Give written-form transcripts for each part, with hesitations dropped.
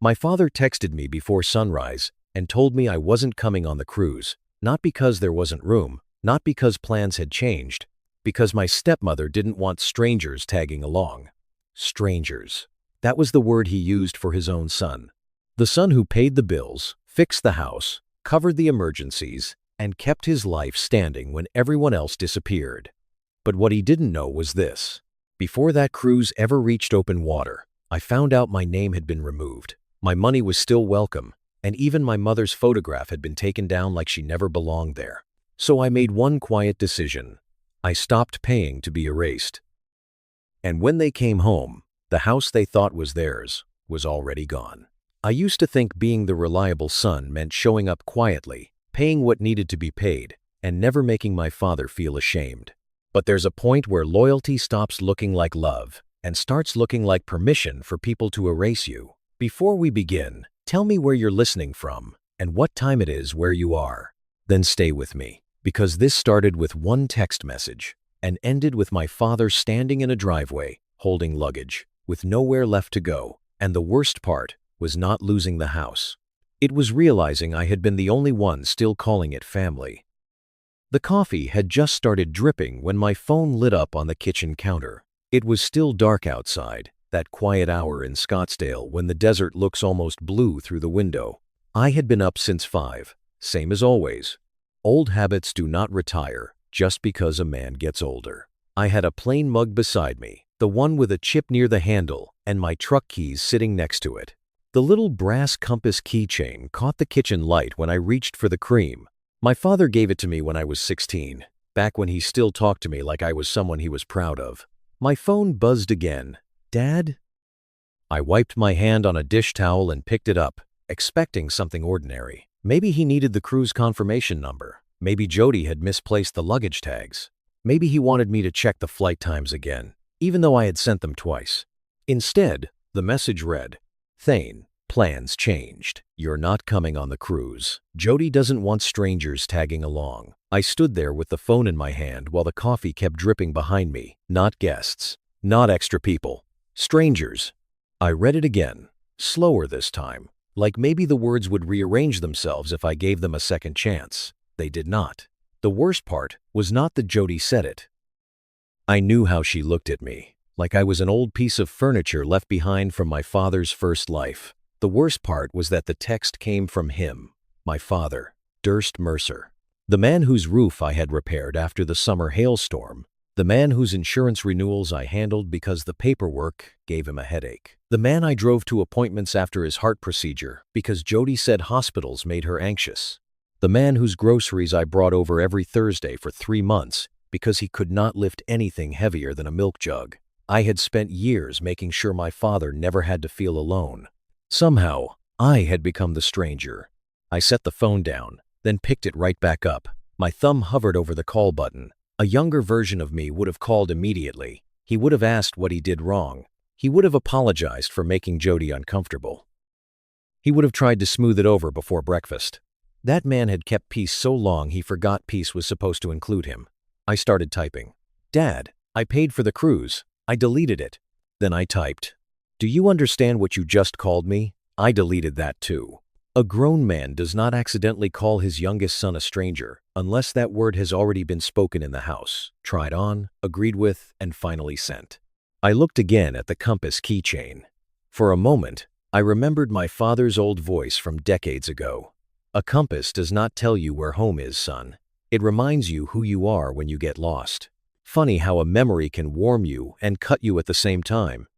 My father texted me before sunrise and told me I wasn't coming on the cruise, not because there wasn't room, not because plans had changed, because my stepmother didn't want strangers tagging along. Strangers. That was the word he used for his own son. The son who paid the bills, fixed the house, covered the emergencies, and kept his life standing when everyone else disappeared. But what he didn't know was this. Before that cruise ever reached open water, I found out my name had been removed. My money was still welcome, and even my mother's photograph had been taken down like she never belonged there. So I made one quiet decision. I stopped paying to be erased. And when they came home, the house they thought was theirs was already gone. I used to think being the reliable son meant showing up quietly, paying what needed to be paid, and never making my father feel ashamed. But there's a point where loyalty stops looking like love and starts looking like permission for people to erase you. Before we begin, tell me where you're listening from and what time it is where you are. Then stay with me, because this started with one text message and ended with my father standing in a driveway, holding luggage, with nowhere left to go. And the worst part was not losing the house. It was realizing I had been the only one still calling it family. The coffee had just started dripping when my phone lit up on the kitchen counter. It was still dark outside, that quiet hour in Scottsdale when the desert looks almost blue through the window. I had been up since 5, same as always. Old habits do not retire just because a man gets older. I had a plain mug beside me, the one with a chip near the handle, and my truck keys sitting next to it. The little brass compass keychain caught the kitchen light when I reached for the cream. My father gave it to me when I was 16, back when he still talked to me like I was someone he was proud of. My phone buzzed again. Dad? I wiped my hand on a dish towel and picked it up, expecting something ordinary. Maybe he needed the cruise confirmation number. Maybe Jody had misplaced the luggage tags. Maybe he wanted me to check the flight times again, even though I had sent them twice. Instead, the message read, Thane, plans changed. You're not coming on the cruise. Jody doesn't want strangers tagging along. I stood there with the phone in my hand while the coffee kept dripping behind me. Not guests. Not extra people. Strangers. I read it again, slower this time, like maybe the words would rearrange themselves if I gave them a second chance. They did not. The worst part was not that Jody said it. I knew how she looked at me, like I was an old piece of furniture left behind from my father's first life. The worst part was that the text came from him, my father, Durst Mercer, the man whose roof I had repaired after the summer hailstorm, the man whose insurance renewals I handled because the paperwork gave him a headache, the man I drove to appointments after his heart procedure because Jody said hospitals made her anxious, the man whose groceries I brought over every Thursday for 3 months because he could not lift anything heavier than a milk jug. I had spent years making sure my father never had to feel alone. Somehow, I had become the stranger. I set the phone down, then picked it right back up. My thumb hovered over the call button. A younger version of me would have called immediately. He would have asked what he did wrong. He would have apologized for making Jody uncomfortable. He would have tried to smooth it over before breakfast. That man had kept peace so long he forgot peace was supposed to include him. I started typing. Dad, I paid for the cruise. I deleted it. Then I typed, do you understand what you just called me? I deleted that too. A grown man does not accidentally call his youngest son a stranger unless that word has already been spoken in the house, tried on, agreed with, and finally sent. I looked again at the compass keychain. For a moment, I remembered my father's old voice from decades ago. A compass does not tell you where home is, son. It reminds you who you are when you get lost. Funny how a memory can warm you and cut you at the same time.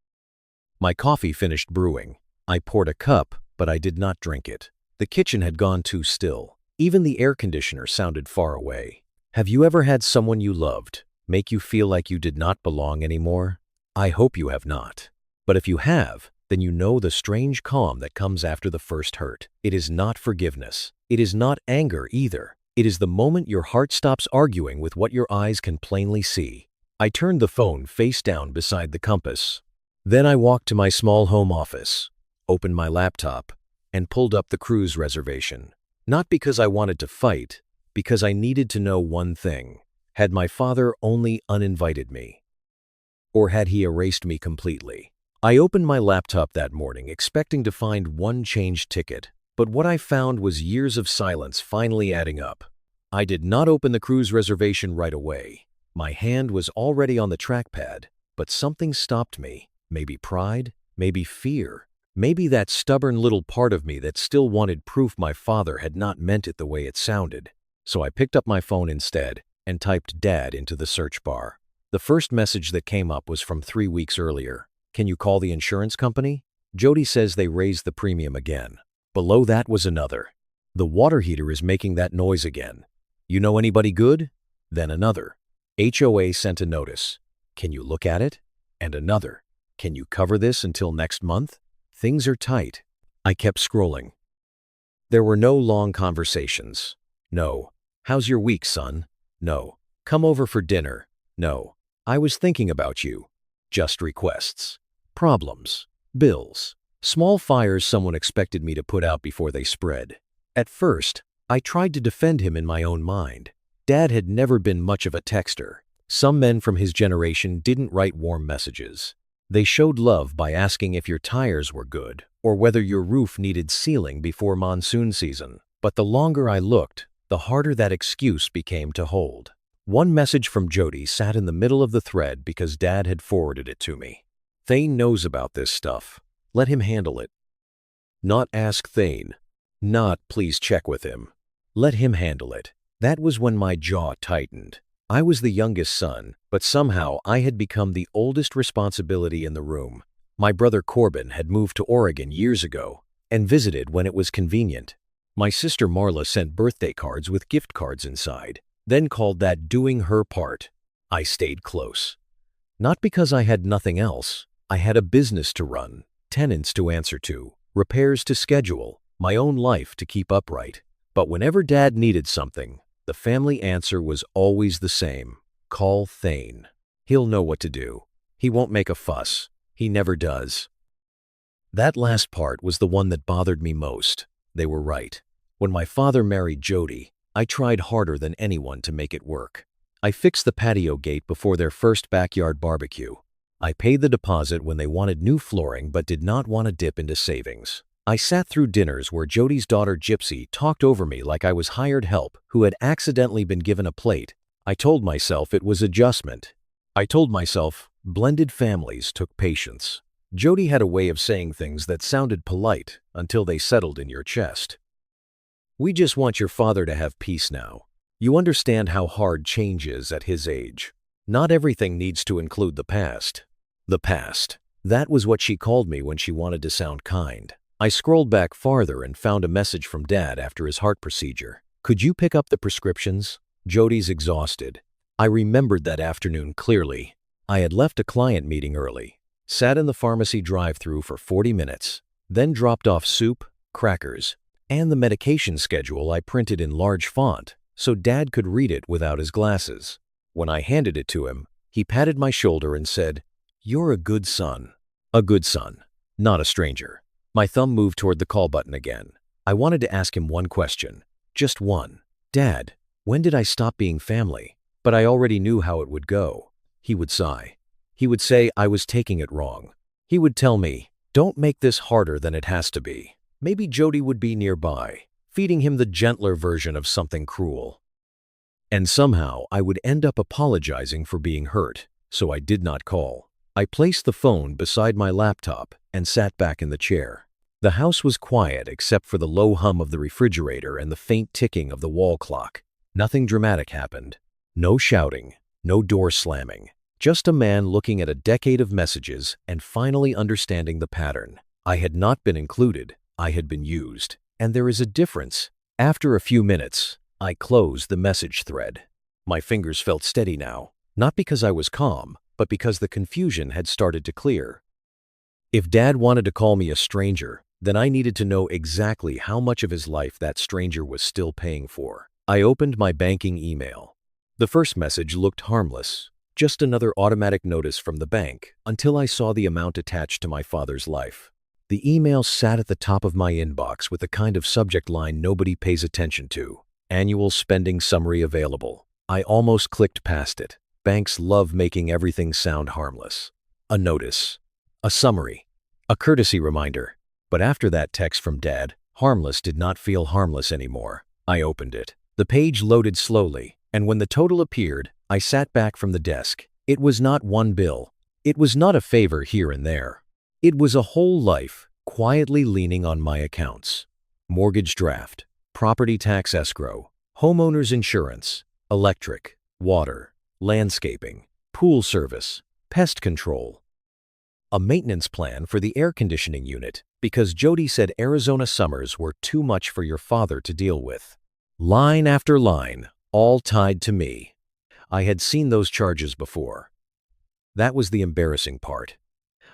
My coffee finished brewing. I poured a cup, but I did not drink it. The kitchen had gone too still. Even the air conditioner sounded far away. Have you ever had someone you loved make you feel like you did not belong anymore? I hope you have not. But if you have, then you know the strange calm that comes after the first hurt. It is not forgiveness. It is not anger either. It is the moment your heart stops arguing with what your eyes can plainly see. I turned the phone face down beside the compass. Then I walked to my small home office, opened my laptop, and pulled up the cruise reservation. Not because I wanted to fight, because I needed to know one thing. Had my father only uninvited me? Or had he erased me completely? I opened my laptop that morning expecting to find one changed ticket, but what I found was years of silence finally adding up. I did not open the cruise reservation right away. My hand was already on the trackpad, but something stopped me. Maybe pride, maybe fear, maybe that stubborn little part of me that still wanted proof my father had not meant it the way it sounded. So I picked up my phone instead and typed Dad into the search bar. The first message that came up was from 3 weeks earlier. Can you call the insurance company? Jody says they raised the premium again. Below that was another. The water heater is making that noise again. You know anybody good? Then another. HOA sent a notice. Can you look at it? And another. Can you cover this until next month? Things are tight. I kept scrolling. There were no long conversations. No. How's your week, son? No. Come over for dinner. No. I was thinking about you. Just requests. Problems. Bills. Small fires someone expected me to put out before they spread. At first, I tried to defend him in my own mind. Dad had never been much of a texter. Some men from his generation didn't write warm messages. They showed love by asking if your tires were good or whether your roof needed sealing before monsoon season. But the longer I looked, the harder that excuse became to hold. One message from Jody sat in the middle of the thread because Dad had forwarded it to me. Thane knows about this stuff. Let him handle it. Not ask Thane. Not please check with him. Let him handle it. That was when my jaw tightened. I was the youngest son, but somehow I had become the oldest responsibility in the room. My brother Corbin had moved to Oregon years ago and visited when it was convenient. My sister Marla sent birthday cards with gift cards inside, then called that doing her part. I stayed close. Not because I had nothing else. I had a business to run, tenants to answer to, repairs to schedule, my own life to keep upright. But whenever Dad needed something, the family answer was always the same. Call Thane. He'll know what to do. He won't make a fuss. He never does. That last part was the one that bothered me most. They were right. When my father married Jody, I tried harder than anyone to make it work. I fixed the patio gate before their first backyard barbecue. I paid the deposit when they wanted new flooring but did not want to dip into savings. I sat through dinners where Jody's daughter Gypsy talked over me like I was hired help who had accidentally been given a plate. I told myself it was adjustment. I told myself blended families took patience. Jody had a way of saying things that sounded polite until they settled in your chest. We just want your father to have peace now. You understand how hard change is at his age. Not everything needs to include the past. The past. That was what she called me when she wanted to sound kind. I scrolled back farther and found a message from Dad after his heart procedure. Could you pick up the prescriptions? Jody's exhausted. I remembered that afternoon clearly. I had left a client meeting early, sat in the pharmacy drive-thru for 40 minutes, then dropped off soup, crackers, and the medication schedule I printed in large font so Dad could read it without his glasses. When I handed it to him, he patted my shoulder and said, "You're a good son." A good son, not a stranger. My thumb moved toward the call button again. I wanted to ask him one question, just one. Dad, when did I stop being family? But I already knew how it would go. He would sigh. He would say I was taking it wrong. He would tell me, don't make this harder than it has to be. Maybe Jody would be nearby, feeding him the gentler version of something cruel. And somehow I would end up apologizing for being hurt, so I did not call. I placed the phone beside my laptop and sat back in the chair. The house was quiet except for the low hum of the refrigerator and the faint ticking of the wall clock. Nothing dramatic happened. No shouting, no door slamming. Just a man looking at a decade of messages and finally understanding the pattern. I had not been included. I had been used. And there is a difference. After a few minutes, I closed the message thread. My fingers felt steady now, not because I was calm, but because the confusion had started to clear. If Dad wanted to call me a stranger, then I needed to know exactly how much of his life that stranger was still paying for. I opened my banking email. The first message looked harmless, just another automatic notice from the bank, until I saw the amount attached to my father's life. The email sat at the top of my inbox with the kind of subject line nobody pays attention to. Annual spending summary available. I almost clicked past it. Banks love making everything sound harmless. A notice. A summary. A courtesy reminder. But after that text from Dad, harmless did not feel harmless anymore. I opened it. The page loaded slowly, and when the total appeared, I sat back from the desk. It was not one bill. It was not a favor here and there. It was a whole life, quietly leaning on my accounts. Mortgage draft, property tax escrow, homeowner's insurance, electric, water, landscaping, pool service, pest control. A maintenance plan for the air conditioning unit because Jody said Arizona summers were too much for your father to deal with. Line after line, all tied to me. I had seen those charges before. That was the embarrassing part.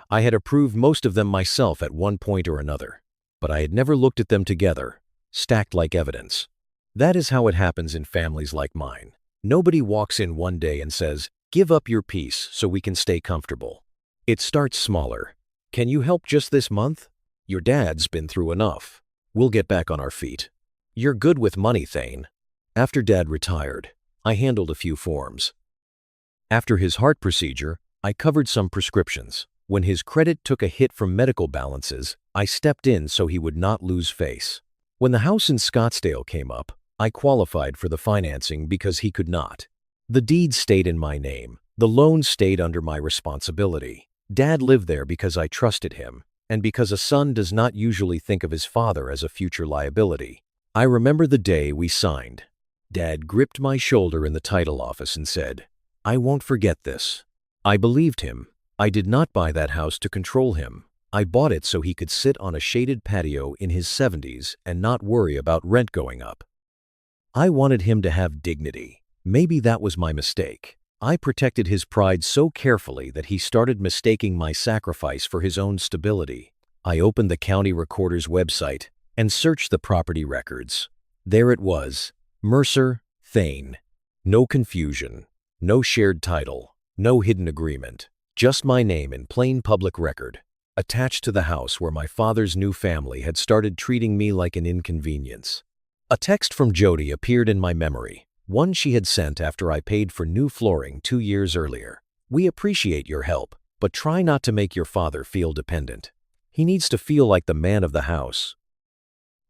I had approved most of them myself at one point or another, but I had never looked at them together, stacked like evidence. That is how it happens in families like mine. Nobody walks in one day and says, "Give up your peace so we can stay comfortable." It starts smaller. "Can you help just this month? Your dad's been through enough. We'll get back on our feet. You're good with money, Thane." After Dad retired, I handled a few forms. After his heart procedure, I covered some prescriptions. When his credit took a hit from medical balances, I stepped in so he would not lose face. When the house in Scottsdale came up, I qualified for the financing because he could not. The deed stayed in my name. The loan stayed under my responsibility. Dad lived there because I trusted him, and because a son does not usually think of his father as a future liability. I remember the day we signed. Dad gripped my shoulder in the title office and said, "I won't forget this." I believed him. I did not buy that house to control him. I bought it so he could sit on a shaded patio in his 70s and not worry about rent going up. I wanted him to have dignity. Maybe that was my mistake. I protected his pride so carefully that he started mistaking my sacrifice for his own stability. I opened the county recorder's website and searched the property records. There it was, Mercer, Thane. No confusion, no shared title, no hidden agreement, just my name in plain public record, attached to the house where my father's new family had started treating me like an inconvenience. A text from Jody appeared in my memory, one she had sent after I paid for new flooring 2 years earlier. "We appreciate your help, but try not to make your father feel dependent. He needs to feel like the man of the house."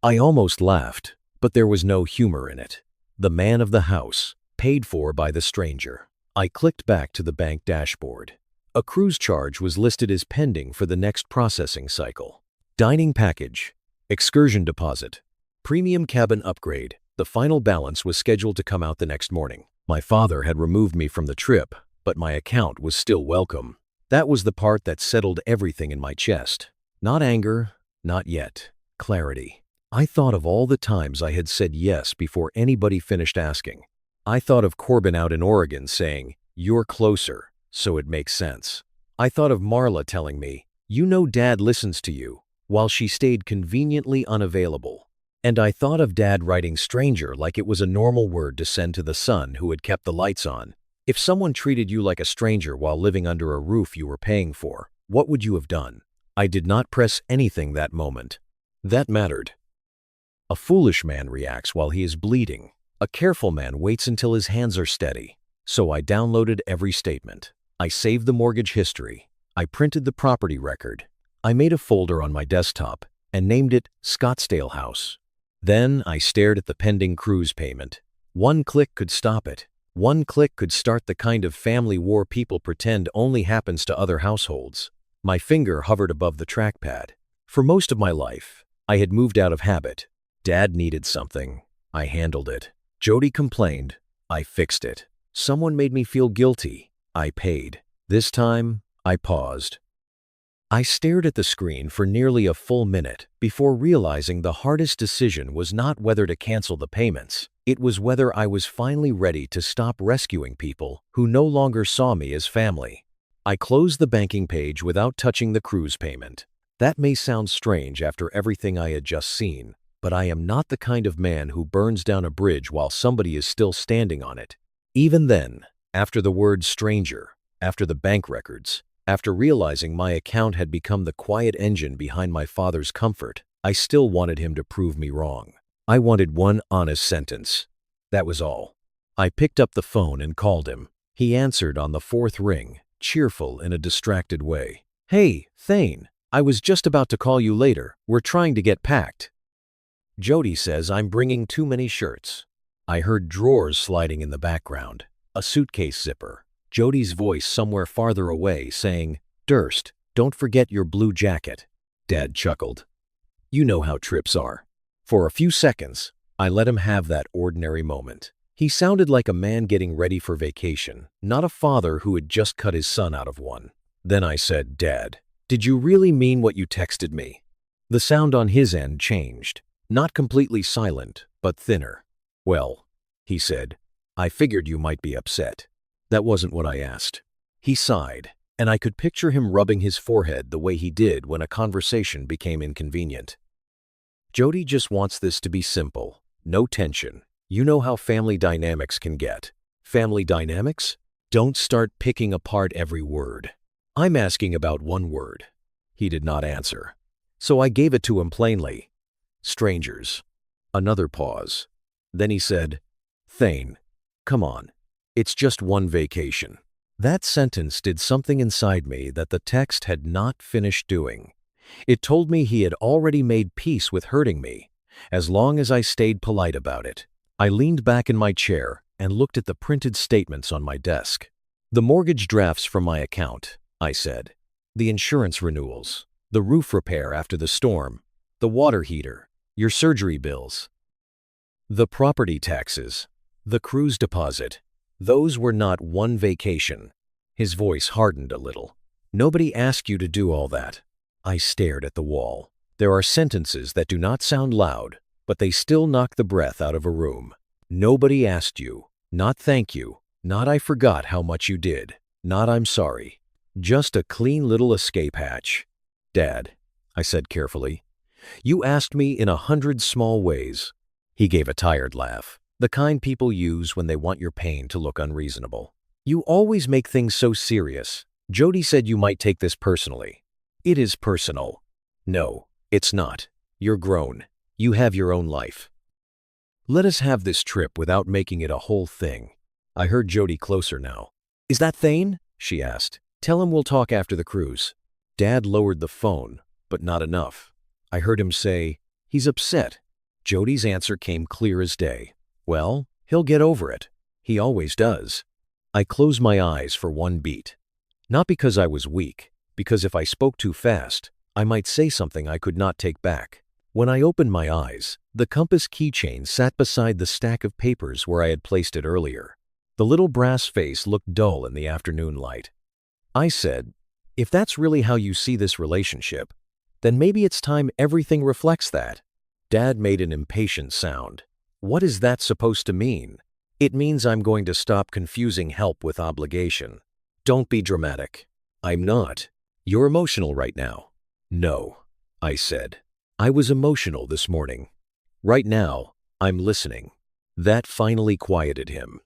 I almost laughed, but there was no humor in it. The man of the house, paid for by the stranger. I clicked back to the bank dashboard. A cruise charge was listed as pending for the next processing cycle. Dining package, excursion deposit, premium cabin upgrade. The final balance was scheduled to come out the next morning. My father had removed me from the trip, but my account was still welcome. That was the part that settled everything in my chest. Not anger, not yet. Clarity. I thought of all the times I had said yes before anybody finished asking. I thought of Corbin out in Oregon saying, "You're closer, so it makes sense." I thought of Marla telling me, "You know Dad listens to you," while she stayed conveniently unavailable. And I thought of Dad writing stranger like it was a normal word to send to the son who had kept the lights on. If someone treated you like a stranger while living under a roof you were paying for, what would you have done? I did not press anything that moment. That mattered. A foolish man reacts while he is bleeding. A careful man waits until his hands are steady. So I downloaded every statement. I saved the mortgage history. I printed the property record. I made a folder on my desktop and named it Scottsdale House. Then I stared at the pending cruise payment. One click could stop it. One click could start the kind of family war people pretend only happens to other households. My finger hovered above the trackpad. For most of my life, I had moved out of habit. Dad needed something. I handled it. Jody complained. I fixed it. Someone made me feel guilty. I paid. This time, I paused. I stared at the screen for nearly a full minute before realizing the hardest decision was not whether to cancel the payments. It was whether I was finally ready to stop rescuing people who no longer saw me as family. I closed the banking page without touching the cruise payment. That may sound strange after everything I had just seen, but I am not the kind of man who burns down a bridge while somebody is still standing on it. Even then, after the word stranger, after the bank records, after realizing my account had become the quiet engine behind my father's comfort, I still wanted him to prove me wrong. I wanted one honest sentence. That was all. I picked up the phone and called him. He answered on the fourth ring, cheerful in a distracted way. Hey, Thane, I was just about to call you later. We're trying to get packed. Jody says I'm bringing too many shirts. I heard drawers sliding in the background, a suitcase zipper, Jody's voice somewhere farther away saying, Durst, don't forget your blue jacket. Dad chuckled. You know how trips are. For a few seconds, I let him have that ordinary moment. He sounded like a man getting ready for vacation, not a father who had just cut his son out of one. Then I said, Dad, did you really mean what you texted me? The sound on his end changed, not completely silent, but thinner. Well, he said, I figured you might be upset. That wasn't what I asked. He sighed, and I could picture him rubbing his forehead the way he did when a conversation became inconvenient. Jody just wants this to be simple, no tension. You know how family dynamics can get. Family dynamics? Don't start picking apart every word. I'm asking about one word. He did not answer. So I gave it to him plainly. Strangers. Another pause. Then he said, Thane, come on. It's just one vacation. That sentence did something inside me that the text had not finished doing. It told me he had already made peace with hurting me, as long as I stayed polite about it. I leaned back in my chair and looked at the printed statements on my desk. The mortgage drafts from my account, I said. The insurance renewals, the roof repair after the storm, the water heater, your surgery bills. The property taxes, the cruise deposit. Those were not one vacation. His voice hardened a little. Nobody asked you to do all that. I stared at the wall. There are sentences that do not sound loud, but they still knock the breath out of a room. Nobody asked you. Not thank you. Not I forgot how much you did. Not I'm sorry. Just a clean little escape hatch. Dad, I said carefully, you asked me in 100 small ways. He gave a tired laugh, the kind people use when they want your pain to look unreasonable. You always make things so serious. Jody said you might take this personally. It is personal. No, it's not. You're grown. You have your own life. Let us have this trip without making it a whole thing. I heard Jody closer now. Is that Thane? She asked. Tell him we'll talk after the cruise. Dad lowered the phone, but not enough. I heard him say, he's upset. Jody's answer came clear as day. Well, he'll get over it. He always does. I closed my eyes for one beat. Not because I was weak, because if I spoke too fast, I might say something I could not take back. When I opened my eyes, the compass keychain sat beside the stack of papers where I had placed it earlier. The little brass face looked dull in the afternoon light. I said, if that's really how you see this relationship, then maybe it's time everything reflects that. Dad made an impatient sound. What is that supposed to mean? It means I'm going to stop confusing help with obligation. Don't be dramatic. I'm not. You're emotional right now. No, I said. I was emotional this morning. Right now, I'm listening. That finally quieted him.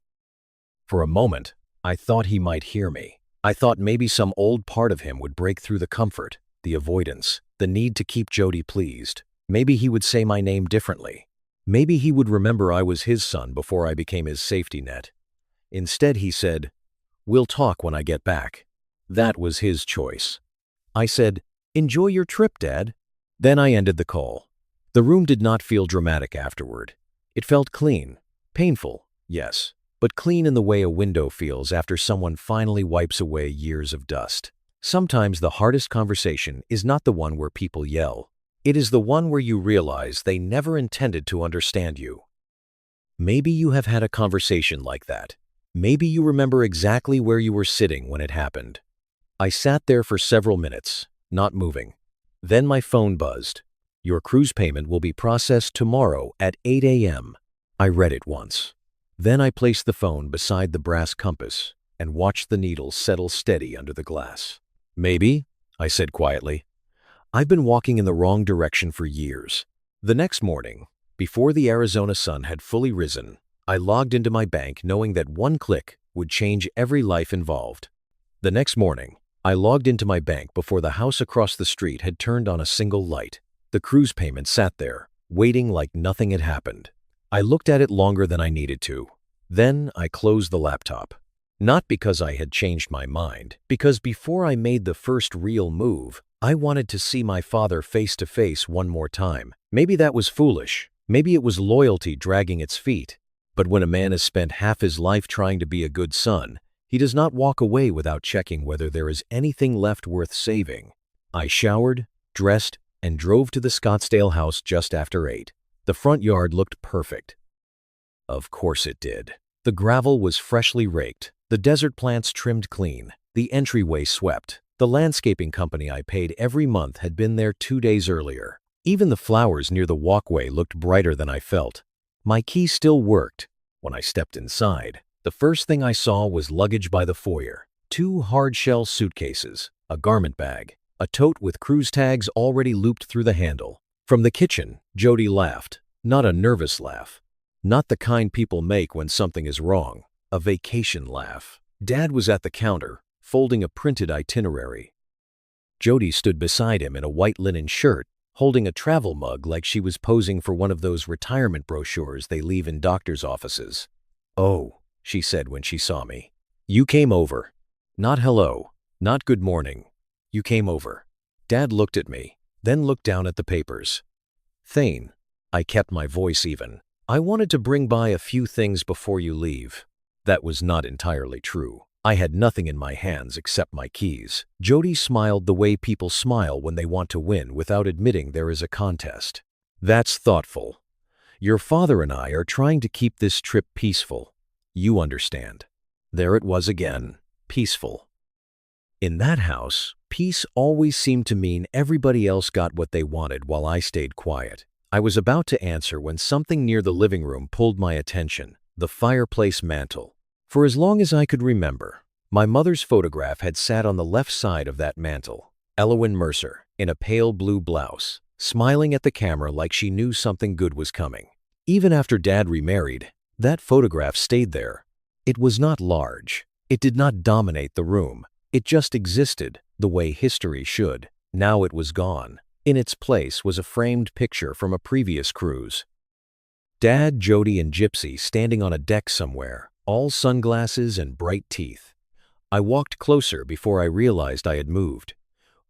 For a moment, I thought he might hear me. I thought maybe some old part of him would break through the comfort, the avoidance, the need to keep Jody pleased. Maybe he would say my name differently. Maybe he would remember I was his son before I became his safety net. Instead, he said, we'll talk when I get back. That was his choice. I said, enjoy your trip, Dad. Then I ended the call. The room did not feel dramatic afterward. It felt clean. Painful, yes, but clean in the way a window feels after someone finally wipes away years of dust. Sometimes the hardest conversation is not the one where people yell. It is the one where you realize they never intended to understand you. Maybe you have had a conversation like that. Maybe you remember exactly where you were sitting when it happened. I sat there for several minutes, not moving. Then my phone buzzed. Your cruise payment will be processed tomorrow at 8 a.m. I read it once. Then I placed the phone beside the brass compass and watched the needle settle steady under the glass. Maybe, I said quietly. I've been walking in the wrong direction for years. The next morning, before the Arizona sun had fully risen, I logged into my bank knowing that one click would change every life involved. The next morning, I logged into my bank before the house across the street had turned on a single light. The cruise payment sat there, waiting like nothing had happened. I looked at it longer than I needed to. Then I closed the laptop. Not because I had changed my mind, because before I made the first real move, I wanted to see my father face to face one more time. Maybe that was foolish. Maybe it was loyalty dragging its feet. But when a man has spent half his life trying to be a good son, he does not walk away without checking whether there is anything left worth saving. I showered, dressed, and drove to the Scottsdale house just after 8. The front yard looked perfect. Of course it did. The gravel was freshly raked, the desert plants trimmed clean, the entryway swept. The landscaping company I paid every month had been there 2 days earlier. Even the flowers near the walkway looked brighter than I felt. My key still worked. When I stepped inside, the first thing I saw was luggage by the foyer. 2 hard-shell suitcases, a garment bag, a tote with cruise tags already looped through the handle. From the kitchen, Jody laughed, not a nervous laugh. Not the kind people make when something is wrong. A vacation laugh. Dad was at the counter, folding a printed itinerary. Jody stood beside him in a white linen shirt, holding a travel mug like she was posing for one of those retirement brochures they leave in doctors' offices. "Oh," she said when she saw me. "You came over." Not hello, not good morning. You came over. Dad looked at me, then looked down at the papers. "Thane," I kept my voice even, "I wanted to bring by a few things before you leave." That was not entirely true. I had nothing in my hands except my keys. Jody smiled the way people smile when they want to win without admitting there is a contest. "That's thoughtful. Your father and I are trying to keep this trip peaceful. You understand." There it was again, peaceful. In that house, peace always seemed to mean everybody else got what they wanted while I stayed quiet. I was about to answer when something near the living room pulled my attention, the fireplace mantel. For as long as I could remember, my mother's photograph had sat on the left side of that mantel. Elowen Mercer, in a pale blue blouse, smiling at the camera like she knew something good was coming. Even after Dad remarried, that photograph stayed there. It was not large. It did not dominate the room. It just existed, the way history should. Now it was gone. In its place was a framed picture from a previous cruise. Dad, Jody, and Gypsy standing on a deck somewhere, all sunglasses and bright teeth. I walked closer before I realized I had moved.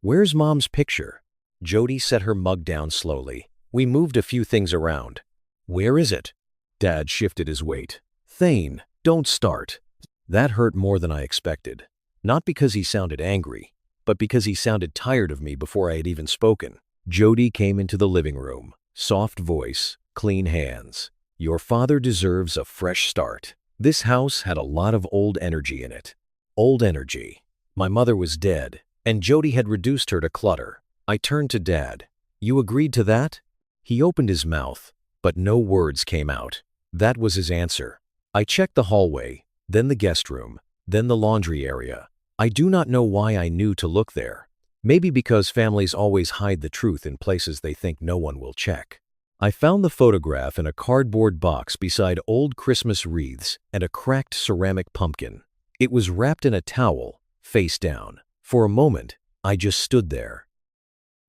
"Where's Mom's picture?" Jody set her mug down slowly. "We moved a few things around." "Where is it?" Dad shifted his weight. "Thane, don't start." That hurt more than I expected. Not because he sounded angry, but because he sounded tired of me before I had even spoken. Jody came into the living room. Soft voice, clean hands. "Your father deserves a fresh start." This house had a lot of old energy in it. Old energy. My mother was dead, and Jody had reduced her to clutter. I turned to Dad. "You agreed to that?" He opened his mouth, but no words came out. That was his answer. I checked the hallway, then the guest room, then the laundry area. I do not know why I knew to look there. Maybe because families always hide the truth in places they think no one will check. I found the photograph in a cardboard box beside old Christmas wreaths and a cracked ceramic pumpkin. It was wrapped in a towel, face down. For a moment, I just stood there.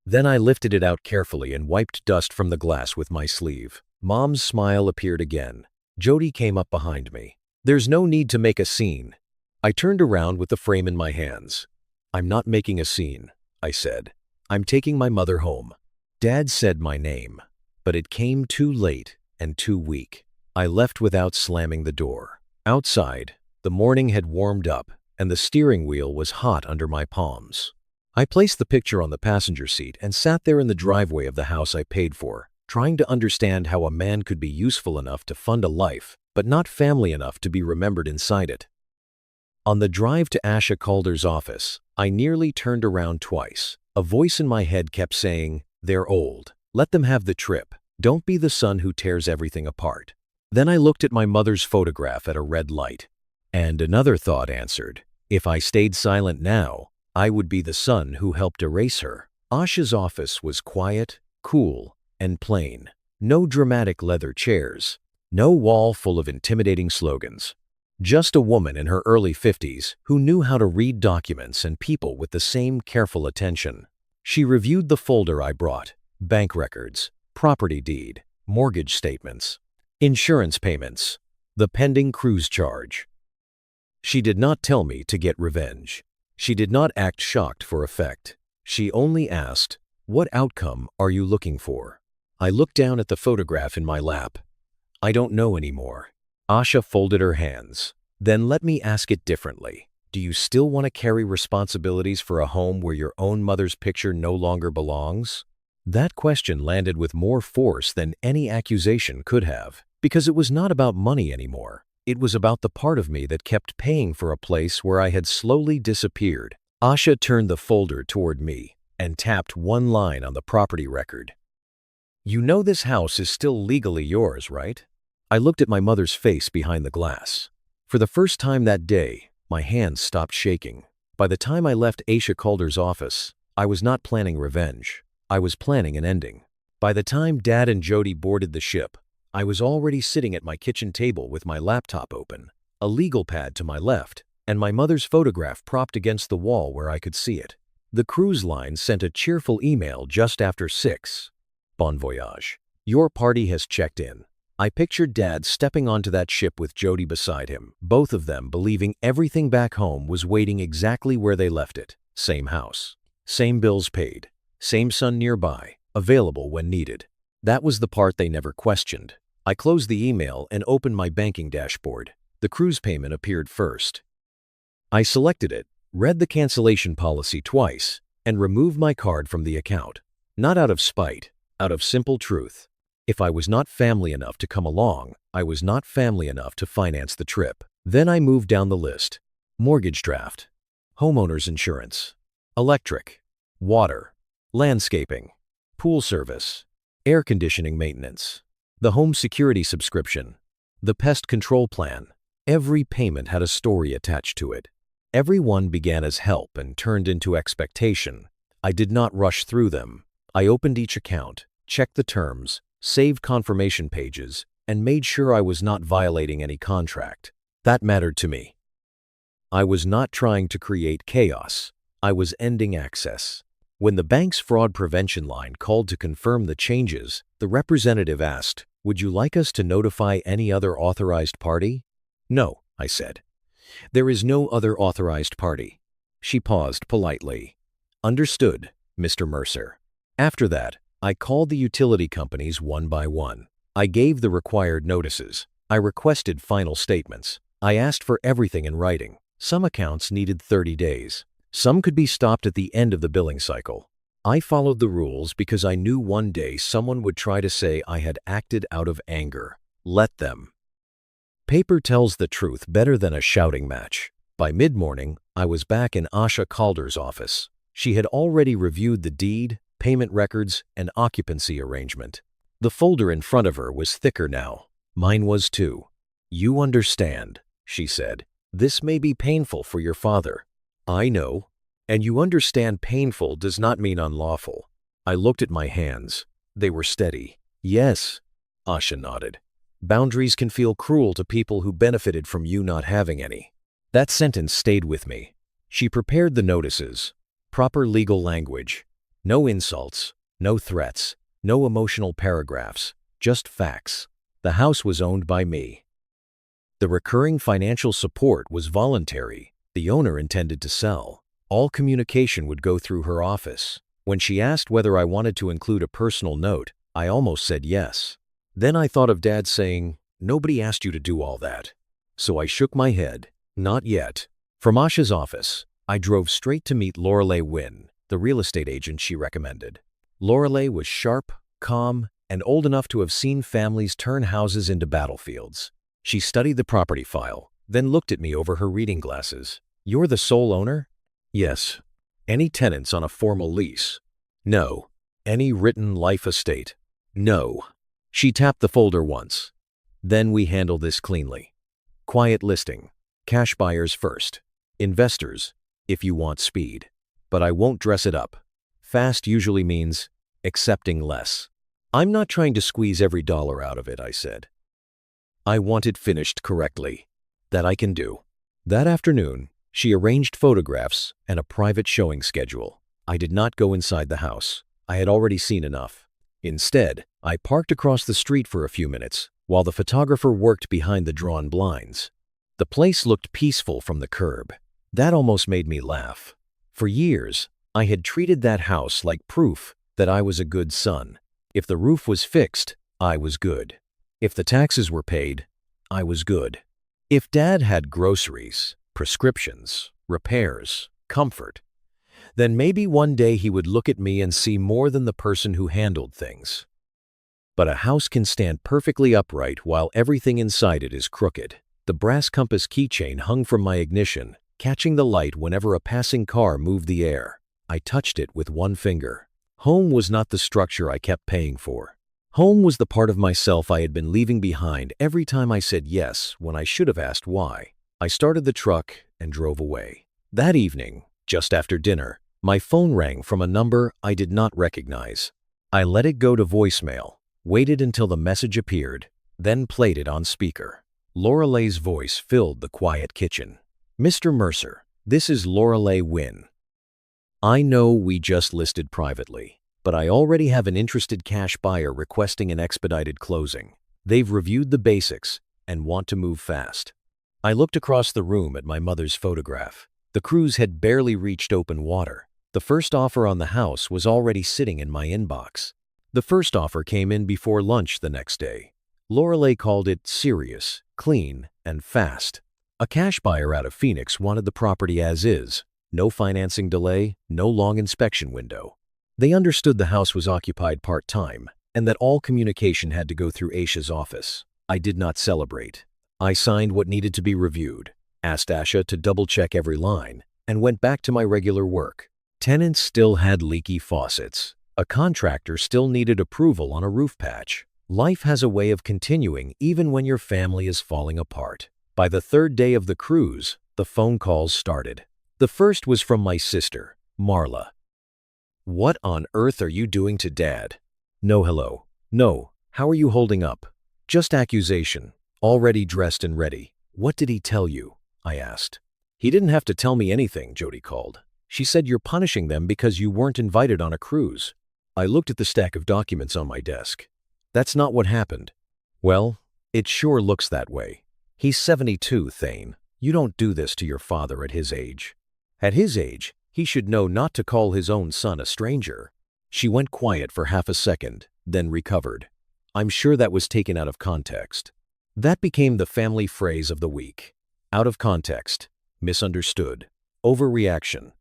Then I lifted it out carefully and wiped dust from the glass with my sleeve. Mom's smile appeared again. Jody came up behind me. "There's no need to make a scene." I turned around with the frame in my hands. "I'm not making a scene," I said. "I'm taking my mother home." Dad said my name. But it came too late and too weak. I left without slamming the door. Outside, the morning had warmed up, and the steering wheel was hot under my palms. I placed the picture on the passenger seat and sat there in the driveway of the house I paid for, trying to understand how a man could be useful enough to fund a life, but not family enough to be remembered inside it. On the drive to Asha Calder's office, I nearly turned around twice. A voice in my head kept saying, "They're old. Let them have the trip. Don't be the son who tears everything apart." Then I looked at my mother's photograph at a red light. And another thought answered, if I stayed silent now, I would be the son who helped erase her. Asha's office was quiet, cool, and plain. No dramatic leather chairs. No wall full of intimidating slogans. Just a woman in her early 50s who knew how to read documents and people with the same careful attention. She reviewed the folder I brought. Bank records, property deed, mortgage statements, insurance payments, the pending cruise charge. She did not tell me to get revenge. She did not act shocked for effect. She only asked, "What outcome are you looking for?" I looked down at the photograph in my lap. "I don't know anymore." Asha folded her hands. "Then let me ask it differently. Do you still want to carry responsibilities for a home where your own mother's picture no longer belongs?" That question landed with more force than any accusation could have, because it was not about money anymore. It was about the part of me that kept paying for a place where I had slowly disappeared. Asha turned the folder toward me and tapped one line on the property record. "You know this house is still legally yours, right?" I looked at my mother's face behind the glass. For the first time that day, my hands stopped shaking. By the time I left Aisha Calder's office, I was not planning revenge. I was planning an ending. By the time Dad and Jody boarded the ship, I was already sitting at my kitchen table with my laptop open, a legal pad to my left, and my mother's photograph propped against the wall where I could see it. The cruise line sent a cheerful email just after 6. "Bon voyage. Your party has checked in." I pictured Dad stepping onto that ship with Jody beside him, both of them believing everything back home was waiting exactly where they left it. Same house, same bills paid, same son nearby, available when needed. That was the part they never questioned. I closed the email and opened my banking dashboard. The cruise payment appeared first. I selected it, read the cancellation policy twice, and removed my card from the account. Not out of spite, out of simple truth. If I was not family enough to come along, I was not family enough to finance the trip. Then I moved down the list. Mortgage draft, homeowner's insurance, electric, water, landscaping, pool service, air conditioning maintenance, the home security subscription, the pest control plan. Every payment had a story attached to it. Every one began as help and turned into expectation. I did not rush through them. I opened each account, checked the terms, saved confirmation pages, and made sure I was not violating any contract. That mattered to me. I was not trying to create chaos. I was ending access. When the bank's fraud prevention line called to confirm the changes, the representative asked, "Would you like us to notify any other authorized party?" "No," I said. "There is no other authorized party." She paused politely. "Understood, Mr. Mercer." After that, I called the utility companies one by one. I gave the required notices. I requested final statements. I asked for everything in writing. Some accounts needed 30 days. Some could be stopped at the end of the billing cycle. I followed the rules because I knew one day someone would try to say I had acted out of anger. Let them. Paper tells the truth better than a shouting match. By mid-morning, I was back in Asha Calder's office. She had already reviewed the deed, payment records, and occupancy arrangement. The folder in front of her was thicker now. Mine was too. "You understand," she said. "This may be painful for your father." "I know. And you understand painful does not mean unlawful." I looked at my hands. They were steady. "Yes," Asha nodded. "Boundaries can feel cruel to people who benefited from you not having any." That sentence stayed with me. She prepared the notices. Proper legal language. No insults, no threats, no emotional paragraphs, just facts. The house was owned by me. The recurring financial support was voluntary. The owner intended to sell. All communication would go through her office. When she asked whether I wanted to include a personal note, I almost said yes. Then I thought of Dad saying, "Nobody asked you to do all that." So I shook my head. Not yet. From Asha's office, I drove straight to meet Lorelei Wynn, the real estate agent she recommended. Lorelei was sharp, calm, and old enough to have seen families turn houses into battlefields. She studied the property file, then looked at me over her reading glasses. "You're the sole owner?" "Yes." "Any tenants on a formal lease?" "No." "Any written life estate?" "No." She tapped the folder once. "Then we handle this cleanly. Quiet listing. Cash buyers first. Investors, if you want speed. But I won't dress it up. Fast usually means accepting less." "I'm not trying to squeeze every dollar out of it," I said. "I want it finished correctly. That I can do." That afternoon, she arranged photographs and a private showing schedule. I did not go inside the house. I had already seen enough. Instead, I parked across the street for a few minutes while the photographer worked behind the drawn blinds. The place looked peaceful from the curb. That almost made me laugh. For years, I had treated that house like proof that I was a good son. If the roof was fixed, I was good. If the taxes were paid, I was good. If Dad had groceries, prescriptions, repairs, comfort, then maybe one day he would look at me and see more than the person who handled things. But a house can stand perfectly upright while everything inside it is crooked. The brass compass keychain hung from my ignition, catching the light whenever a passing car moved the air. I touched it with one finger. Home was not the structure I kept paying for. Home was the part of myself I had been leaving behind every time I said yes when I should have asked why. I started the truck and drove away. That evening, just after dinner, my phone rang from a number I did not recognize. I let it go to voicemail, waited until the message appeared, then played it on speaker. Lorelei's voice filled the quiet kitchen. "Mr. Mercer, this is Lorelei Wynn. I know we just listed privately, but I already have an interested cash buyer requesting an expedited closing. They've reviewed the basics and want to move fast." I looked across the room at my mother's photograph. The cruise had barely reached open water. The first offer on the house was already sitting in my inbox. The first offer came in before lunch the next day. Lorelei called it serious, clean, and fast. A cash buyer out of Phoenix wanted the property as is. No financing delay, no long inspection window. They understood the house was occupied part-time and that all communication had to go through Aisha's office. I did not celebrate. I signed what needed to be reviewed, asked Asha to double-check every line, and went back to my regular work. Tenants still had leaky faucets. A contractor still needed approval on a roof patch. Life has a way of continuing even when your family is falling apart. By the third day of the cruise, the phone calls started. The first was from my sister, Marla. "What on earth are you doing to Dad?" "No hello. No, how are you holding up?" "Just accusation. Already dressed and ready." "What did he tell you?" I asked. "He didn't have to tell me anything," Jody called. "She said you're punishing them because you weren't invited on a cruise." I looked at the stack of documents on my desk. "That's not what happened." "Well, it sure looks that way. He's 72, Thane. You don't do this to your father at his age. At his age, he should know not to call his own son a stranger." She went quiet for half a second, then recovered. "I'm sure that was taken out of context." That became the family phrase of the week. Out of context, misunderstood, overreaction.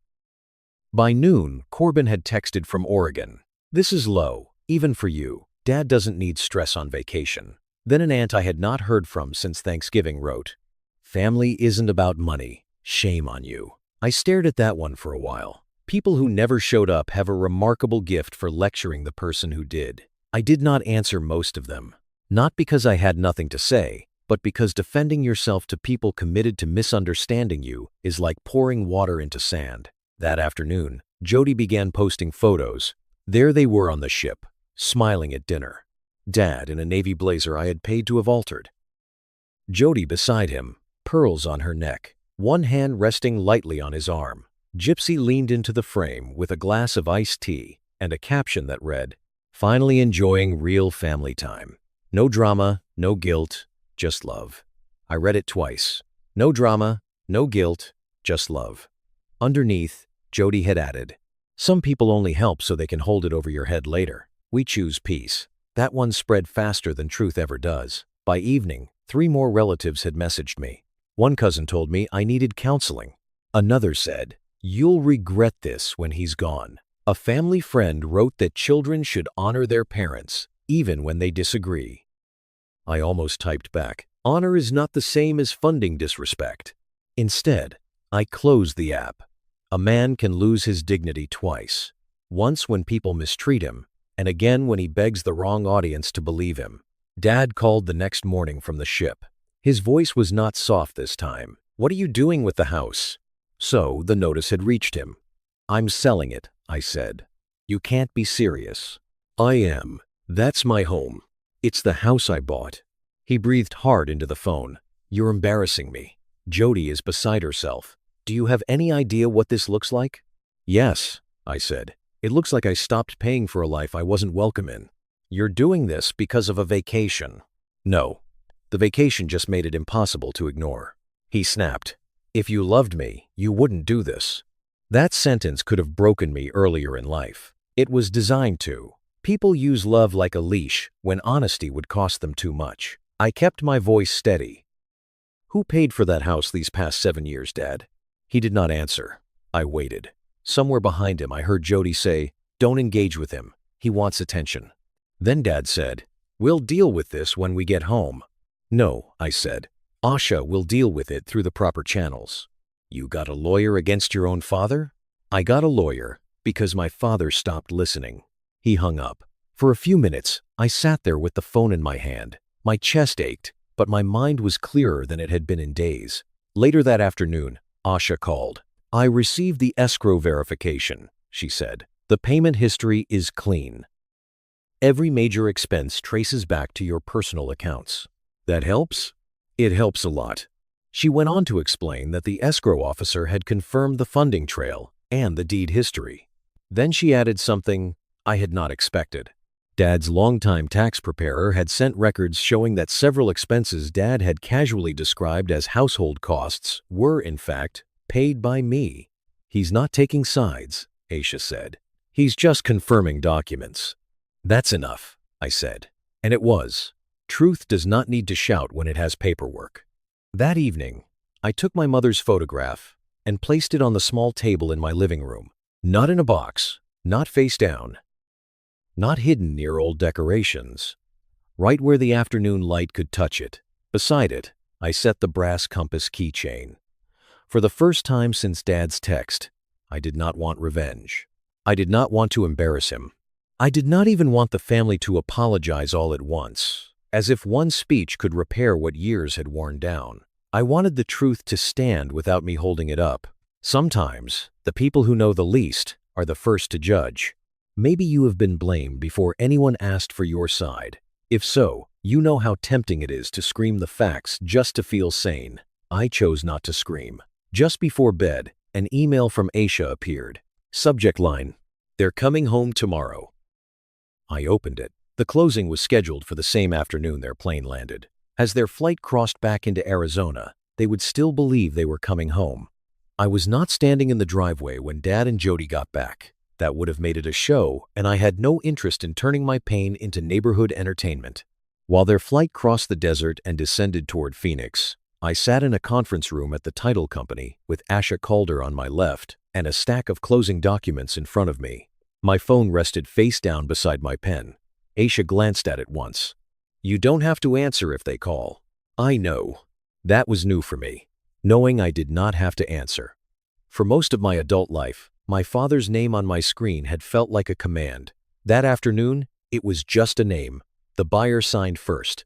By noon, Corbin had texted from Oregon. "This is low, even for you. Dad doesn't need stress on vacation." Then an aunt I had not heard from since Thanksgiving wrote, "Family isn't about money. Shame on you." I stared at that one for a while. People who never showed up have a remarkable gift for lecturing the person who did. I did not answer most of them. Not because I had nothing to say, but because defending yourself to people committed to misunderstanding you is like pouring water into sand. That afternoon, Jody began posting photos. There they were on the ship, smiling at dinner. Dad in a navy blazer I had paid to have altered. Jody beside him, pearls on her neck, one hand resting lightly on his arm. Gypsy leaned into the frame with a glass of iced tea and a caption that read, "Finally enjoying real family time. No drama, no guilt, just love." I read it twice. No drama, no guilt, just love. Underneath, Jody had added, "Some people only help so they can hold it over your head later. We choose peace." That one spread faster than truth ever does. By evening, 3 more relatives had messaged me. One cousin told me I needed counseling. Another said, "You'll regret this when he's gone." A family friend wrote that children should honor their parents, even when they disagree. I almost typed back, "Honor is not the same as funding disrespect." Instead, I closed the app. A man can lose his dignity twice. Once when people mistreat him, and again when he begs the wrong audience to believe him. Dad called the next morning from the ship. His voice was not soft this time. "What are you doing with the house?" So the notice had reached him. "I'm selling it," I said. "You can't be serious." "I am. That's my home. It's the house I bought." He breathed hard into the phone. "You're embarrassing me." Jody is beside herself. "Do you have any idea what this looks like?" "Yes," I said. "It looks like I stopped paying for a life I wasn't welcome in." "You're doing this because of a vacation." "No. The vacation just made it impossible to ignore." He snapped. If you loved me, you wouldn't do this. That sentence could have broken me earlier in life. It was designed to. People use love like a leash when honesty would cost them too much. I kept my voice steady. Who paid for that house these past 7 years, Dad? He did not answer. I waited. Somewhere behind him, I heard Jody say, "Don't engage with him. He wants attention." Then Dad said, "We'll deal with this when we get home." "No," I said. "Asha will deal with it through the proper channels." "You got a lawyer against your own father?" "I got a lawyer because my father stopped listening." He hung up. For a few minutes, I sat there with the phone in my hand. My chest ached, but my mind was clearer than it had been in days. Later that afternoon, Asha called. "I received the escrow verification," she said. "The payment history is clean. Every major expense traces back to your personal accounts." "That helps?" "It helps a lot." She went on to explain that the escrow officer had confirmed the funding trail and the deed history. Then she added something I had not expected. Dad's longtime tax preparer had sent records showing that several expenses Dad had casually described as household costs were, in fact, paid by me. "He's not taking sides," Aisha said. "He's just confirming documents." "That's enough," I said. And it was. Truth does not need to shout when it has paperwork. That evening, I took my mother's photograph and placed it on the small table in my living room. Not in a box, not face down, not hidden near old decorations. Right where the afternoon light could touch it. Beside it, I set the brass compass keychain. For the first time since Dad's text, I did not want revenge. I did not want to embarrass him. I did not even want the family to apologize all at once, as if one speech could repair what years had worn down. I wanted the truth to stand without me holding it up. Sometimes, the people who know the least are the first to judge. Maybe you have been blamed before anyone asked for your side. If so, you know how tempting it is to scream the facts just to feel sane. I chose not to scream. Just before bed, an email from Aisha appeared. Subject line, "They're coming home tomorrow." I opened it. The closing was scheduled for the same afternoon their plane landed. As their flight crossed back into Arizona, they would still believe they were coming home. I was not standing in the driveway when Dad and Jody got back. That would have made it a show, and I had no interest in turning my pain into neighborhood entertainment. While their flight crossed the desert and descended toward Phoenix, I sat in a conference room at the title company with Asha Calder on my left and a stack of closing documents in front of me. My phone rested face down beside my pen. Aisha glanced at it once. "You don't have to answer if they call." I know. That was new for me, knowing I did not have to answer. For most of my adult life, my father's name on my screen had felt like a command. That afternoon, it was just a name. The buyer signed first.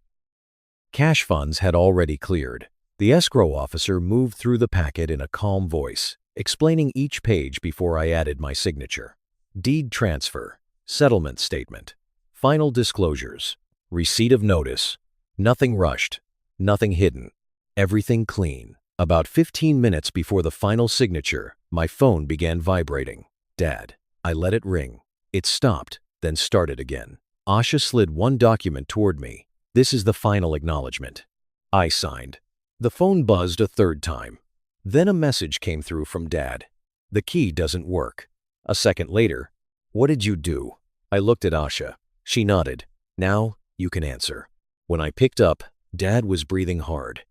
Cash funds had already cleared. The escrow officer moved through the packet in a calm voice, explaining each page before I added my signature. Deed transfer, settlement statement, final disclosures, receipt of notice. Nothing rushed, nothing hidden, everything clean. About 15 minutes before the final signature, my phone began vibrating. "Dad." I let it ring. It stopped, then started again. Asha slid one document toward me. "This is the final acknowledgement." I signed. The phone buzzed a third time. Then a message came through from Dad. "The key doesn't work." A second later, "What did you do?" I looked at Asha. She nodded. "Now, you can answer." When I picked up, Dad was breathing hard.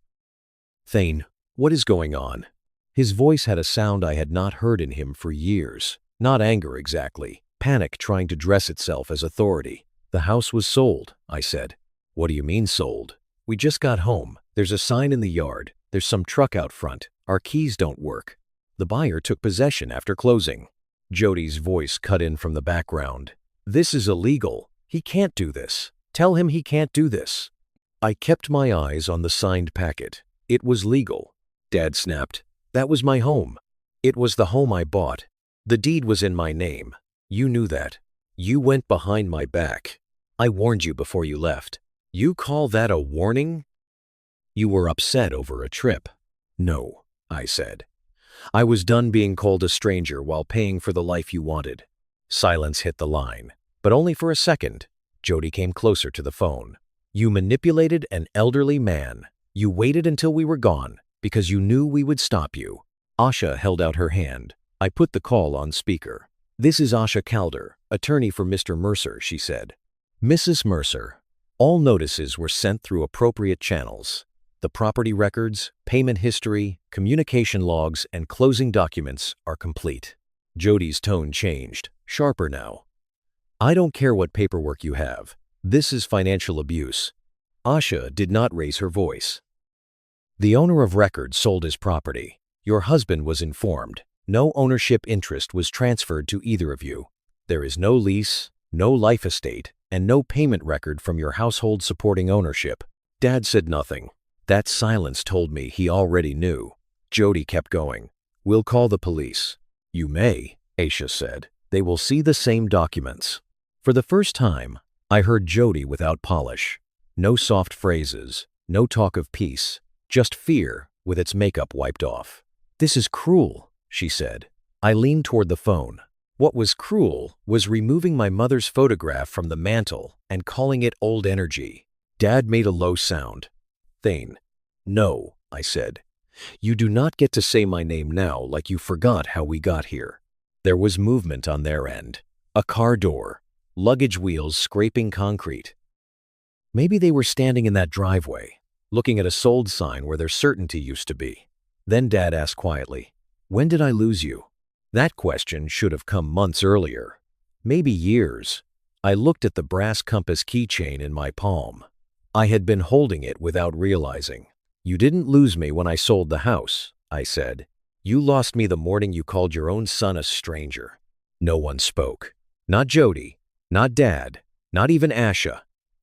"Thane, what is going on?" His voice had a sound I had not heard in him for years. Not anger exactly. Panic trying to dress itself as authority. "The house was sold," I said. "What do you mean sold?" "We just got home. There's a sign in the yard. There's some truck out front. Our keys don't work. The buyer took possession after closing." Jody's voice cut in from the background. "This is illegal. He can't do this. Tell him he can't do this." I kept my eyes on the signed packet. It was legal. Dad snapped. "That was my home. It was the home I bought. The deed was in my name. You knew that. You went behind my back. I warned you before you left." "You call that a warning?" "You were upset over a trip." "No," I said. "I was done being called a stranger while paying for the life you wanted." Silence hit the line, but only for a second. Jody came closer to the phone. "You manipulated an elderly man. You waited until we were gone, Because you knew we would stop you. Asha held out her hand. I put the call on speaker. This is Asha Calder, attorney for Mr. Mercer, she said. Mrs. Mercer, all notices were sent through appropriate channels. The property records, payment history, communication logs, and closing documents are complete. Jody's tone changed, sharper now. I don't care what paperwork you have. This is financial abuse. Asha did not raise her voice. The owner of record sold his property. Your husband was informed. No ownership interest was transferred to either of you. There is no lease, no life estate, and no payment record from your household supporting ownership. Dad said nothing. That silence told me he already knew. Jody kept going. We'll call the police. You may, Asha said. They will see the same documents. For the first time, I heard Jody without polish. No soft phrases, no talk of peace, just fear with its makeup wiped off. This is cruel, she said. I leaned toward the phone. What was cruel was removing my mother's photograph from the mantle and calling it old energy. Dad made a low sound. Thane. No, I said. You do not get to say my name now like you forgot how we got here. There was movement on their end. A car door. Luggage wheels scraping concrete. Maybe they were standing in that driveway, looking at a sold sign where their certainty used to be. Then Dad asked quietly, when did I lose you? That question should have come months earlier. Maybe years. I looked at the brass compass keychain in my palm. I had been holding it without realizing. You didn't lose me when I sold the house, I said. You lost me the morning you called your own son a stranger. No one spoke. Not Jody, not Dad, not even Asha.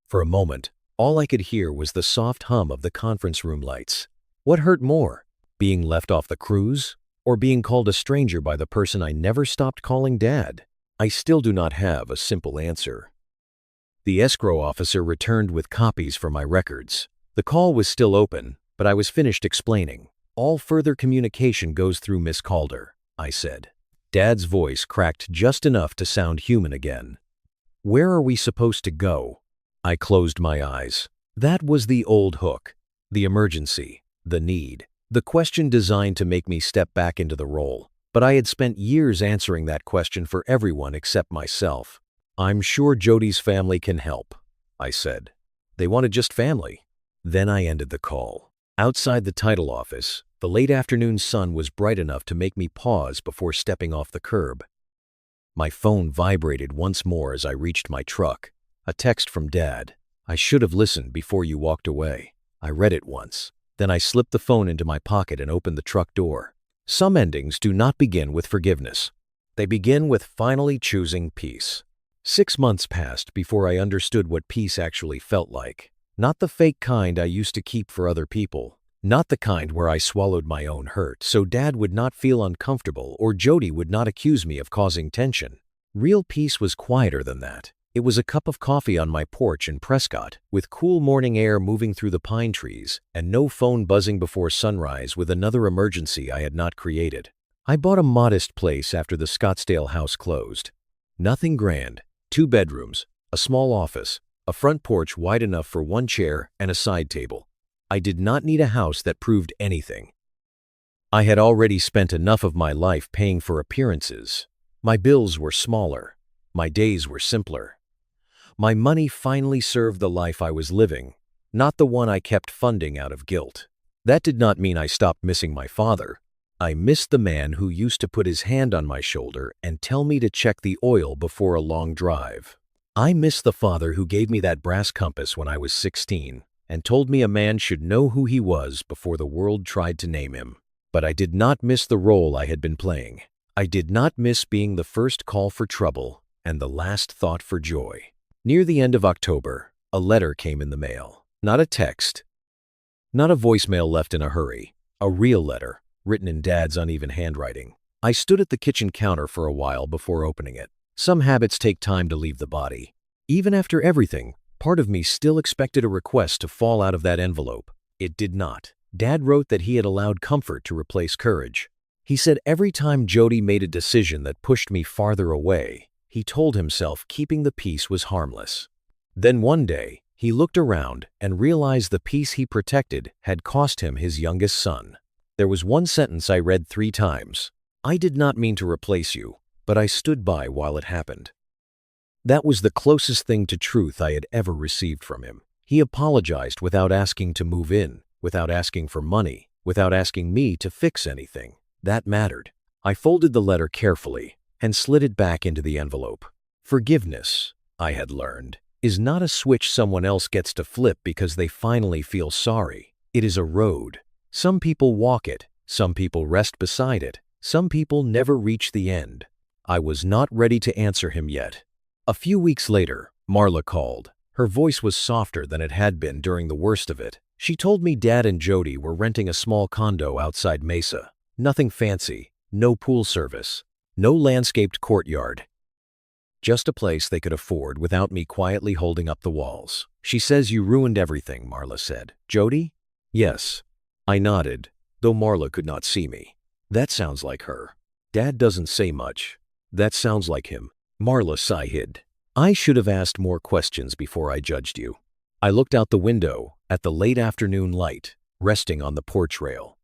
For a moment, all I could hear was the soft hum of the conference room lights. What hurt more, being left off the cruise, or being called a stranger by the person I never stopped calling Dad? I still do not have a simple answer. The escrow officer returned with copies for my records. The call was still open, but I was finished explaining. All further communication goes through Miss Calder, I said. Dad's voice cracked just enough to sound human again. Where are we supposed to go? I closed my eyes. That was the old hook. The emergency. The need. The question designed to make me step back into the role. But I had spent years answering that question for everyone except myself. I'm sure Jody's family can help, I said. They wanted just family. Then I ended the call. Outside the title office, the late afternoon sun was bright enough to make me pause before stepping off the curb. My phone vibrated once more as I reached my truck. A text from Dad. I should have listened before you walked away. I read it once. Then I slipped the phone into my pocket and opened the truck door. Some endings do not begin with forgiveness. They begin with finally choosing peace. 6 months passed before I understood what peace actually felt like. Not the fake kind I used to keep for other people. Not the kind where I swallowed my own hurt so Dad would not feel uncomfortable or Jody would not accuse me of causing tension. Real peace was quieter than that. It was a cup of coffee on my porch in Prescott, with cool morning air moving through the pine trees, and no phone buzzing before sunrise with another emergency I had not created. I bought a modest place after the Scottsdale house closed. Nothing grand. 2 bedrooms, a small office, a front porch wide enough for 1 chair and a side table. I did not need a house that proved anything. I had already spent enough of my life paying for appearances. My bills were smaller. My days were simpler. My money finally served the life I was living, not the one I kept funding out of guilt. That did not mean I stopped missing my father. I missed the man who used to put his hand on my shoulder and tell me to check the oil before a long drive. I missed the father who gave me that brass compass when I was 16 and told me a man should know who he was before the world tried to name him. But I did not miss the role I had been playing. I did not miss being the first call for trouble and the last thought for joy. Near the end of October, a letter came in the mail. Not a text. Not a voicemail left in a hurry. A real letter, written in Dad's uneven handwriting. I stood at the kitchen counter for a while before opening it. Some habits take time to leave the body. Even after everything, part of me still expected a request to fall out of that envelope. It did not. Dad wrote that he had allowed comfort to replace courage. He said every time Jody made a decision that pushed me farther away, he told himself keeping the peace was harmless. Then one day, he looked around and realized the peace he protected had cost him his youngest son. There was one sentence I read 3 times. I did not mean to replace you, but I stood by while it happened. That was the closest thing to truth I had ever received from him. He apologized without asking to move in, without asking for money, without asking me to fix anything. That mattered. I folded the letter carefully and slid it back into the envelope. Forgiveness, I had learned, is not a switch someone else gets to flip because they finally feel sorry. It is a road. Some people walk it, some people rest beside it, some people never reach the end. I was not ready to answer him yet. A few weeks later, Marla called. Her voice was softer than it had been during the worst of it. She told me Dad and Jody were renting a small condo outside Mesa. Nothing fancy, no pool service, no landscaped courtyard. Just a place they could afford without me quietly holding up the walls. She says you ruined everything, Marla said. Jody? Yes. I nodded, though Marla could not see me. That sounds like her. Dad doesn't say much. That sounds like him. Marla sighed. I should have asked more questions before I judged you. I looked out the window at the late afternoon light, resting on the porch rail.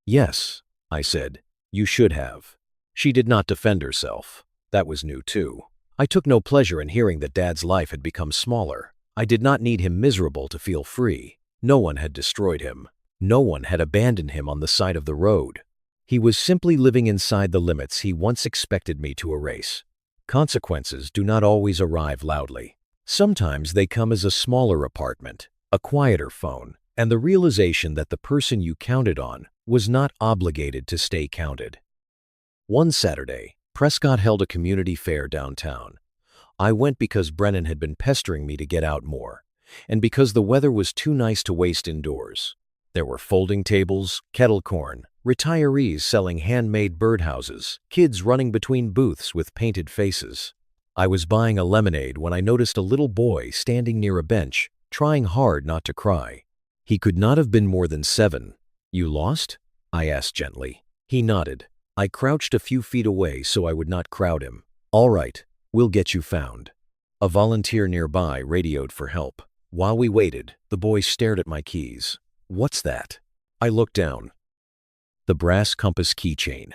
Yes, I said, you should have. She did not defend herself. That was new too. I took no pleasure in hearing that Dad's life had become smaller. I did not need him miserable to feel free. No one had destroyed him. No one had abandoned him on the side of the road. He was simply living inside the limits he once expected me to erase. Consequences do not always arrive loudly. Sometimes they come as a smaller apartment, a quieter phone, and the realization that the person you counted on was not obligated to stay counted. One Saturday, Prescott held a community fair downtown. I went because Brennan had been pestering me to get out more, and because the weather was too nice to waste indoors. There were folding tables, kettle corn, retirees selling handmade birdhouses, kids running between booths with painted faces. I was buying a lemonade when I noticed a little boy standing near a bench, trying hard not to cry. He could not have been more than 7. You lost? I asked gently. He nodded. I crouched a few feet away so I would not crowd him. All right, we'll get you found. A volunteer nearby radioed for help. While we waited, the boy stared at my keys. What's that? I looked down. The brass compass keychain.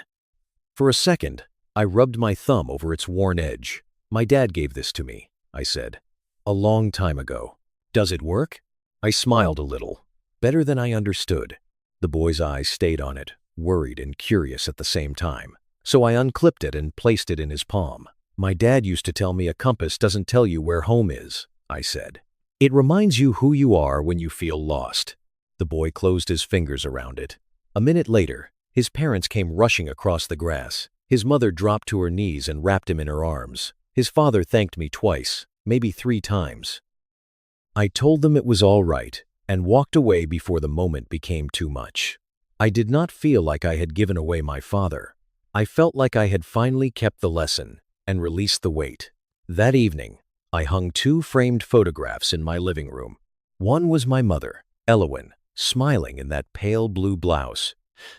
For a second, I rubbed my thumb over its worn edge. My dad gave this to me, I said. A long time ago. Does it work? I smiled a little. Better than I understood. The boy's eyes stayed on it, worried and curious at the same time. So I unclipped it and placed it in his palm. My dad used to tell me a compass doesn't tell you where home is, I said. It reminds you who you are when you feel lost. The boy closed his fingers around it. A minute later, his parents came rushing across the grass. His mother dropped to her knees and wrapped him in her arms. His father thanked me twice, maybe 3 times. I told them it was all right and walked away before the moment became too much. I did not feel like I had given away my father. I felt like I had finally kept the lesson and released the weight. That evening, I hung 2 framed photographs in my living room. One was my mother, Elowen, smiling in that pale blue blouse.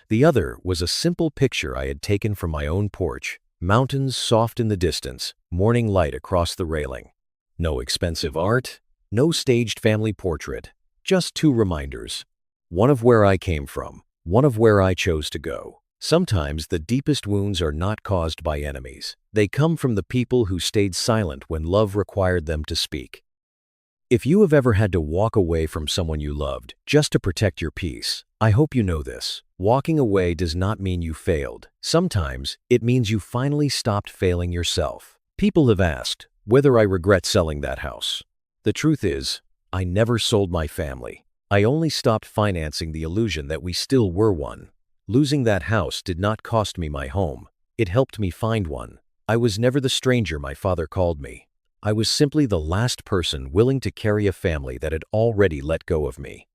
The other was a simple picture I had taken from my own porch, mountains soft in the distance, morning light across the railing. No expensive art, no staged family portrait, just 2 reminders. One of where I came from, one of where I chose to go. Sometimes the deepest wounds are not caused by enemies. They come from the people who stayed silent when love required them to speak. If you have ever had to walk away from someone you loved just to protect your peace, I hope you know this. Walking away does not mean you failed. Sometimes it means you finally stopped failing yourself. People have asked whether I regret selling that house. The truth is, I never sold my family. I only stopped financing the illusion that we still were one. Losing that house did not cost me my home. It helped me find one. I was never the stranger my father called me. I was simply the last person willing to carry a family that had already let go of me.